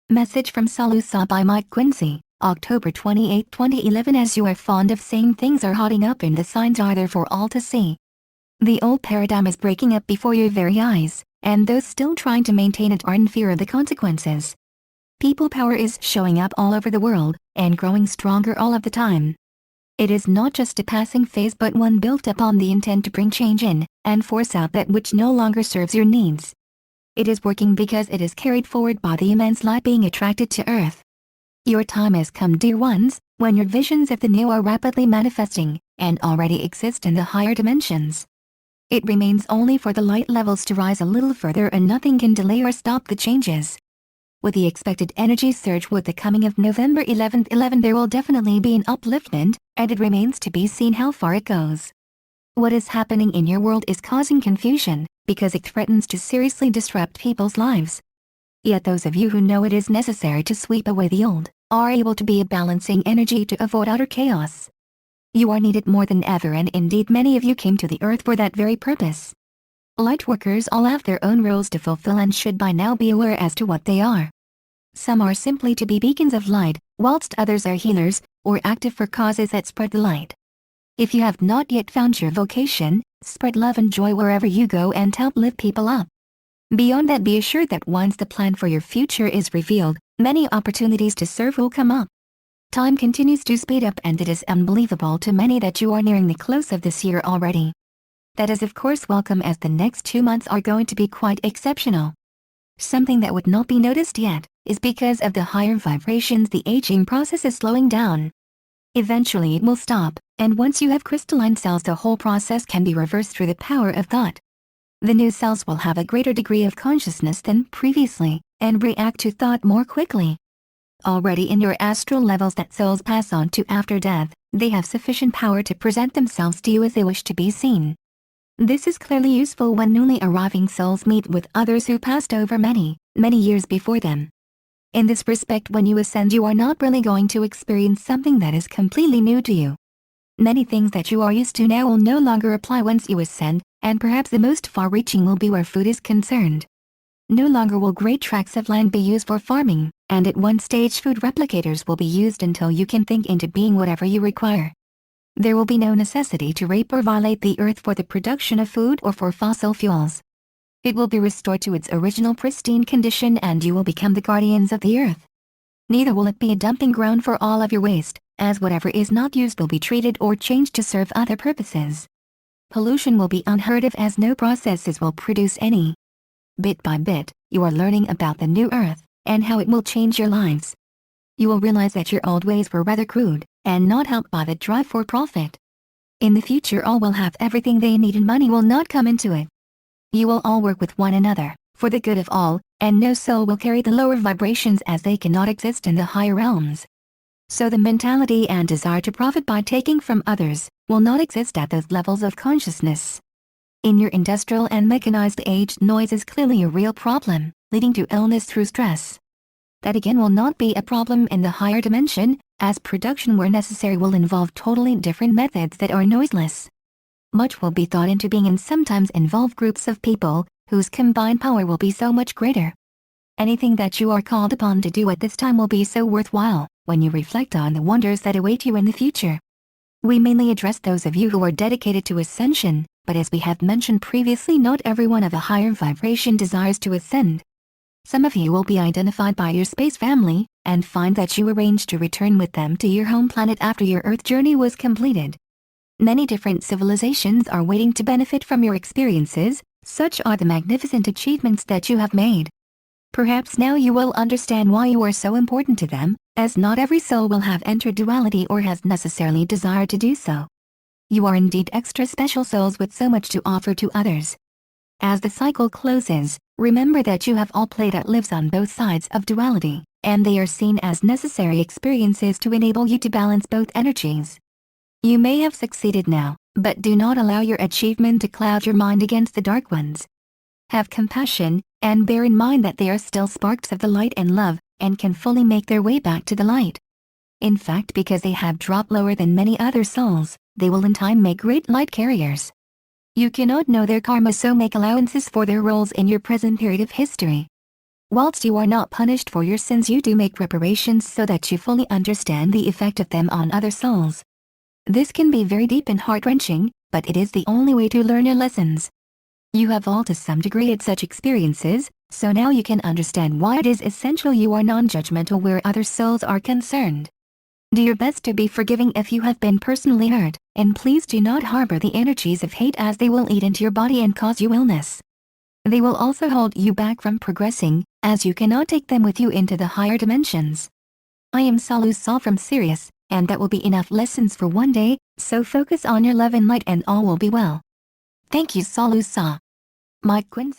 Message from SaLuSa by Mike Quincy, October 28, 2011. As you are fond of saying, things are hotting up and the signs are there for all to see. The old paradigm is breaking up before your very eyes, and those still trying to maintain it are in fear of the consequences. People power is showing up all over the world, and growing stronger all of the time. It is not just a passing phase but one built upon the intent to bring change in, and force out that which no longer serves your needs. It is working because it is carried forward by the immense light being attracted to Earth. Your time has come, dear ones, when your visions of the new are rapidly manifesting, and already exist in the higher dimensions. It remains only for the light levels to rise a little further, and nothing can delay or stop the changes. With the expected energy surge with the coming of November 11th, there will definitely be an upliftment, and it remains to be seen how far it goes. What is happening in your world is causing confusion, because it threatens to seriously disrupt people's lives. Yet those of you who know it is necessary to sweep away the old, are able to be a balancing energy to avoid utter chaos. You are needed more than ever, and indeed many of you came to the earth for that very purpose. Lightworkers all have their own roles to fulfill and should by now be aware as to what they are. Some are simply to be beacons of light, whilst others are healers, or active for causes that spread the light. If you have not yet found your vocation, spread love and joy wherever you go and help lift people up. Beyond that, be assured that once the plan for your future is revealed, many opportunities to serve will come up. Time continues to speed up, and it is unbelievable to many that you are nearing the close of this year already. That is of course welcome, as the next 2 months are going to be quite exceptional. Something that would not be noticed yet is because of the higher vibrations, the aging process is slowing down. Eventually it will stop, and once you have crystalline cells, the whole process can be reversed through the power of thought. The new cells will have a greater degree of consciousness than previously, and react to thought more quickly. Already in your astral levels that souls pass on to after death, they have sufficient power to present themselves to you as they wish to be seen. This is clearly useful when newly arriving souls meet with others who passed over many years before them. In this respect, when you ascend, you are not really going to experience something that is completely new to you. Many things that you are used to now will no longer apply once you ascend, and perhaps the most far-reaching will be where food is concerned. No longer will great tracts of land be used for farming, and at one stage food replicators will be used until you can think into being whatever you require. There will be no necessity to rape or violate the earth for the production of food or for fossil fuels. It will be restored to its original pristine condition, and you will become the guardians of the earth. Neither will it be a dumping ground for all of your waste, as whatever is not used will be treated or changed to serve other purposes. Pollution will be unheard of, as no processes will produce any. Bit by bit, you are learning about the new earth, and how it will change your lives. You will realize that your old ways were rather crude, and not helped by the drive for profit. In the future all will have everything they need, and money will not come into it. You will all work with one another, for the good of all, and no soul will carry the lower vibrations, as they cannot exist in the higher realms. So the mentality and desire to profit by taking from others will not exist at those levels of consciousness. In your industrial and mechanized age, noise is clearly a real problem, leading to illness through stress. That again will not be a problem in the higher dimension, as production where necessary will involve totally different methods that are noiseless. Much will be thought into being, and sometimes involve groups of people whose combined power will be so much greater. Anything that you are called upon to do at this time will be so worthwhile when you reflect on the wonders that await you in the future. We mainly address those of you who are dedicated to ascension, but as we have mentioned previously, not everyone of a higher vibration desires to ascend. Some of you will be identified by your space family, and find that you arranged to return with them to your home planet after your Earth journey was completed. Many different civilizations are waiting to benefit from your experiences. Such are the magnificent achievements that you have made. Perhaps now you will understand why you are so important to them, as not every soul will have entered duality or has necessarily desired to do so. You are indeed extra special souls with so much to offer to others. As the cycle closes, remember that you have all played out lives on both sides of duality, and they are seen as necessary experiences to enable you to balance both energies. You may have succeeded now, but do not allow your achievement to cloud your mind against the dark ones. Have compassion, and bear in mind that they are still sparks of the light and love, and can fully make their way back to the light. In fact, because they have dropped lower than many other souls, they will in time make great light carriers. You cannot know their karma, so make allowances for their roles in your present period of history. Whilst you are not punished for your sins, you do make reparations so that you fully understand the effect of them on other souls. This can be very deep and heart-wrenching, but it is the only way to learn your lessons. You have all to some degree had such experiences, so now you can understand why it is essential you are non-judgmental where other souls are concerned. Do your best to be forgiving if you have been personally hurt, and please do not harbor the energies of hate as they will eat into your body and cause you illness. They will also hold you back from progressing, as you cannot take them with you into the higher dimensions. I am SaLuSa from Sirius, and that will be enough lessons for one day, so focus on your love and light and all will be well. Thank you SaLuSa. Mike Quincy.